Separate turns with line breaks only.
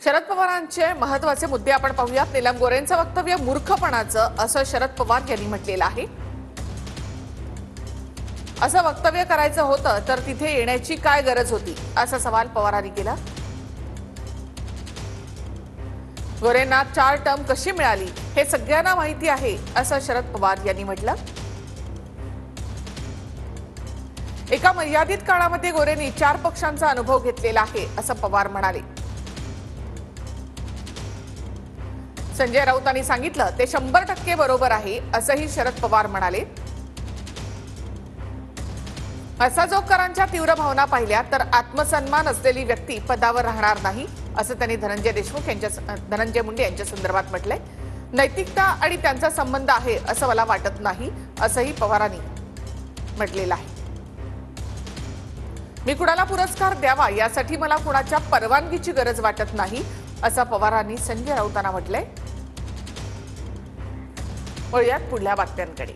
शरद पवारांचे महत्त्वाचे मुद्दे आपण पाहूयात। नीलम गोरेंचं वक्तव्य मूर्खपणाचं असं शरद पवार यांनी म्हटलेलं आहे। असं वक्तव्य करायचं होतं तर तिथे येण्याची काय गरज होती, असा सवाल पवारांनी केला। गोरेंना 4 टर्म कशी मिळाली हे सगळ्यांना माहिती आहे, असं शरद पवार यांनी म्हटलं। एका मर्यादित काळामध्ये गोरेंनी 4 पक्षांचा अनुभव घेतलेला आहे, असं पवार म्हणाले। संजय राऊतांनी सांगितलं ते 100% बरोबर आहे, असंही शरद पवार म्हणाले। असहयोगकरांच्या तीव्र भावना पाहिल्या तर आत्मसन्मान असलेली व्यक्ती पदावर राहणार नाही, असं त्यांनी धनंजय मुंडे यांच्या संदर्भात म्हटलंय। नैतिकता आणि त्यांचा संबंध आहे असं मला वाटत नाही, असंही पवारांनी म्हटलेलं आहे। मी कुणाला पुरस्कार द्यावा यासाठी मला कुणाच्या परवानगीची गरज वाटत नाही, असं पवारांनी संजय राऊतांना म्हटलंय। वळूयात पुढल्या बातम्यांकडे।